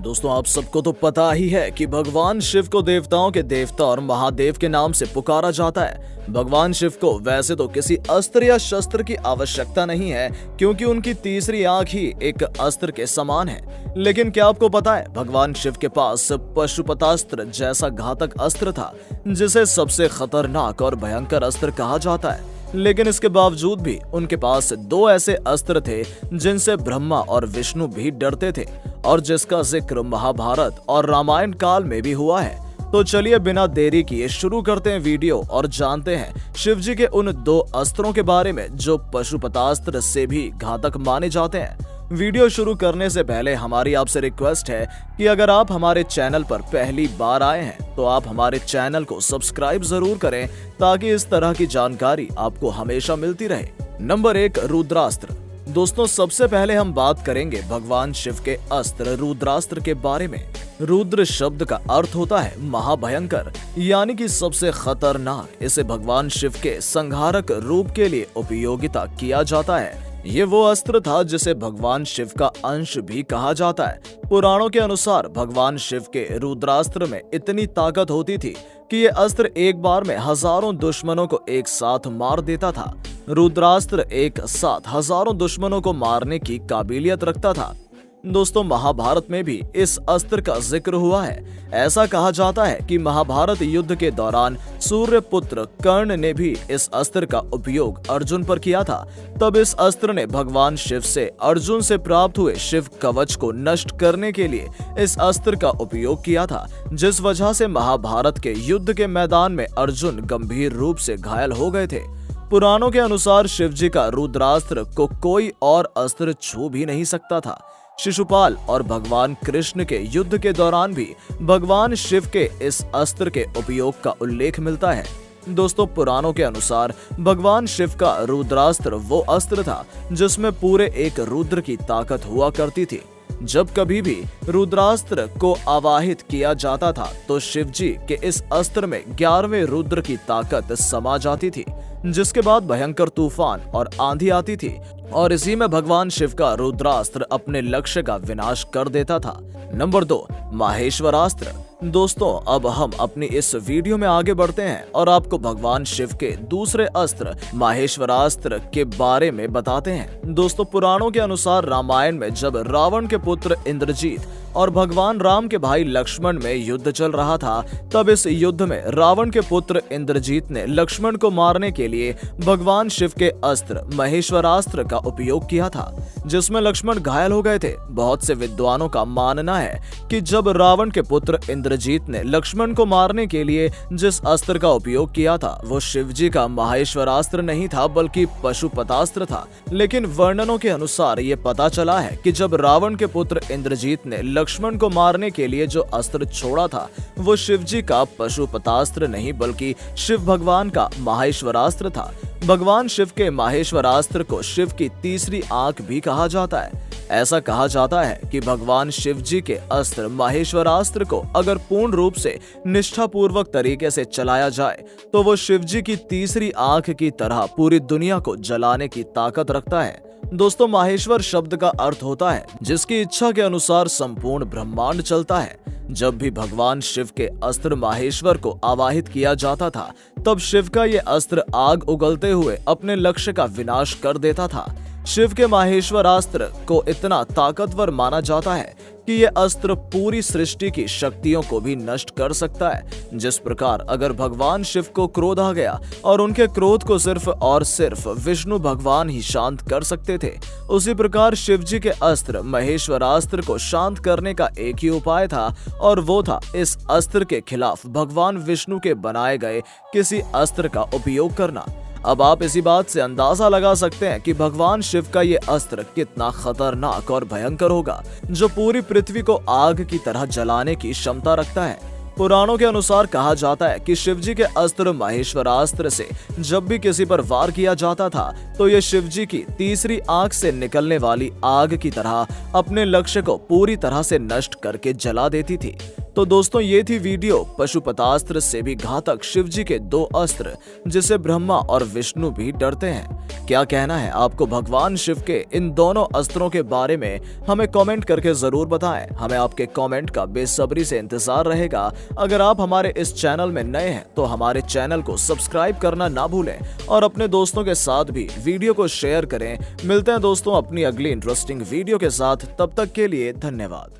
दोस्तों, आप सबको तो पता ही है कि भगवान शिव को देवताओं के देवता और महादेव के नाम से पुकारा जाता है। भगवान शिव को वैसे तो किसी अस्त्र या शस्त्र की आवश्यकता नहीं है, क्योंकि उनकी तीसरी आंख ही एक अस्त्र के समान है। लेकिन क्या आपको पता है, भगवान शिव के पास पशुपतास्त्र जैसा घातक अस्त्र था, जिसे सबसे खतरनाक और भयंकर अस्त्र कहा जाता है। लेकिन इसके बावजूद भी उनके पास दो ऐसे अस्त्र थे जिनसे ब्रह्मा और विष्णु भी डरते थे, और जिसका जिक्र महाभारत और रामायण काल में भी हुआ है। तो चलिए बिना देरी किए शुरू करते हैं वीडियो और जानते हैं शिवजी के उन दो अस्त्रों के बारे में जो पशुपतास्त्र से भी घातक माने जाते हैं। वीडियो शुरू करने से पहले हमारी आपसे रिक्वेस्ट है कि अगर आप हमारे चैनल पर पहली बार आए हैं तो आप हमारे चैनल को सब्सक्राइब जरूर करें, ताकि इस तरह की जानकारी आपको हमेशा मिलती रहे। नंबर 1, रुद्रास्त्र। दोस्तों, सबसे पहले हम बात करेंगे भगवान शिव के अस्त्र रुद्रास्त्र के बारे में। रुद्र शब्द का अर्थ होता है महाभयंकर, यानी कि सबसे खतरनाक। इसे भगवान शिव के संहारक रूप के लिए उपयोगिता किया जाता है। ये वो अस्त्र था जिसे भगवान शिव का अंश भी कहा जाता है। पुराणों के अनुसार भगवान शिव के रुद्रास्त्र में इतनी ताकत होती थी कि ये अस्त्र एक बार में हजारों दुश्मनों को एक साथ मार देता था। रुद्रास्त्र एक साथ हजारों दुश्मनों को मारने की काबिलियत रखता था। दोस्तों, महाभारत में भी इस अस्त्र का जिक्र हुआ है। ऐसा कहा जाता है कि महाभारत युद्ध के दौरान सूर्यपुत्र कर्ण ने भी इस अस्त्र का उपयोग अर्जुन पर किया था। तब इस अस्त्र ने भगवान शिव से अर्जुन से प्राप्त हुए शिव कवच को नष्ट करने के लिए इस अस्त्र का उपयोग किया था, जिस वजह से महाभारत के युद्ध के मैदान में अर्जुन गंभीर रूप से घायल हो गए थे। पुराणों के अनुसार शिवजी का रुद्रास्त्र को कोई और अस्त्र छू भी नहीं सकता था। शिशुपाल और भगवान कृष्ण के युद्ध के दौरान भी भगवान शिव के इस अस्त्र के उपयोग का उल्लेख मिलता है। दोस्तों, पुराणों के अनुसार भगवान शिव का रुद्रास्त्र वो अस्त्र था जिसमें पूरे एक रुद्र की ताकत हुआ करती थी। जब कभी भी रुद्रास्त्र को आवाहित किया जाता था तो शिवजी के इस अस्त्र में 11वें रुद्र की ताकत समा जाती थी, जिसके बाद भयंकर तूफान और आंधी आती थी, और इसी में भगवान शिव का रुद्रास्त्र अपने लक्ष्य का विनाश कर देता था। नंबर 2, माहेश्वरास्त्र। दोस्तों, अब हम अपनी इस वीडियो में आगे बढ़ते हैं और आपको भगवान शिव के दूसरे अस्त्र माहेश्वरास्त्र के बारे में बताते हैं। दोस्तों, पुराणों के अनुसार रामायण में जब रावण के पुत्र इंद्रजीत और भगवान राम के भाई लक्ष्मण में युद्ध चल रहा था, तब इस युद्ध में रावण के पुत्र इंद्रजीत ने लक्ष्मण को मारने के लिए भगवान शिव के अस्त्र महेश्वरास्त्र का उपयोग किया था, जिसमें लक्ष्मण घायल हो गए थे। बहुत से विद्वानों का मानना है कि जब रावण के पुत्र इंद्रजीत ने लक्ष्मण को मारने के लिए जिस अस्त्र का उपयोग किया था वो शिवजी का माहेश्वरास्त्र नहीं था, बल्कि पशुपतास्त्र था। लेकिन वर्णनों के अनुसार ये पता चला है कि जब रावण के पुत्र इंद्रजीत ने लक्ष्मण को मारने के लिए जो अस्त्र छोड़ा था वो शिवजी का पशुपतास्त्र नहीं, बल्कि शिव भगवान का माहेश्वरास्त्र था। भगवान शिव के माहेश्वरास्त्र को शिव की तीसरी आंख भी कहा जाता है। ऐसा कहा जाता है कि भगवान शिव जी के अस्त्र माहेश्वरास्त्र को अगर पूर्ण रूप से निष्ठापूर्वक तरीके से चलाया जाए तो वो शिव जी की तीसरी आंख की तरह पूरी दुनिया को जलाने की ताकत रखता है। दोस्तों, माहेश्वर शब्द का अर्थ होता है जिसकी इच्छा के अनुसार संपूर्ण ब्रह्मांड चलता है। जब भी भगवान शिव के अस्त्र माहेश्वर को आवाहित किया जाता था, तब शिव का ये अस्त्र आग उगलते हुए अपने लक्ष्य का विनाश कर देता था। शिव के माहेश्वरास्त्र को इतना ताकतवर माना जाता है कि ये अस्त्र पूरी सृष्टि की शक्तियों को भी नष्ट कर सकता है। जिस प्रकार अगर भगवान शिव को क्रोध आ गया और उनके क्रोध को सिर्फ और सिर्फ विष्णु भगवान ही शांत कर सकते थे, उसी प्रकार शिव जी के अस्त्र महेश्वरास्त्र को शांत करने का एक ही उपाय था, और वो था इस अस्त्र के खिलाफ भगवान विष्णु के बनाए गए किसी अस्त्र का उपयोग करना। अब आप इसी बात से अंदाजा लगा सकते हैं कि भगवान शिव का ये अस्त्र कितना खतरनाक और भयंकर होगा, जो पूरी पृथ्वी को आग की तरह जलाने की क्षमता रखता है। पुराणों के अनुसार कहा जाता है कि शिवजी के अस्त्र महेश्वरास्त्र से जब भी किसी पर वार किया जाता था तो ये शिवजी की तीसरी आंख से निकलने वाली आग की तरह अपने लक्ष्य को पूरी तरह से नष्ट करके जला देती थी। तो दोस्तों ये थी वीडियो पशुपतास्त्र से भी घातक शिवजी के 2 अस्त्र जिसे ब्रह्मा और विष्णु भी डरते हैं। क्या कहना है आपको भगवान शिव के इन दोनों अस्त्रों के बारे में? हमें कमेंट करके जरूर बताएं। हमें आपके कमेंट का बेसब्री से इंतजार रहेगा। अगर आप हमारे इस चैनल में नए हैं तो हमारे चैनल को सब्सक्राइब करना ना भूलें और अपने दोस्तों के साथ भी वीडियो को शेयर करें। मिलते हैं दोस्तों अपनी अगली इंटरेस्टिंग वीडियो के साथ, तब तक के लिए धन्यवाद।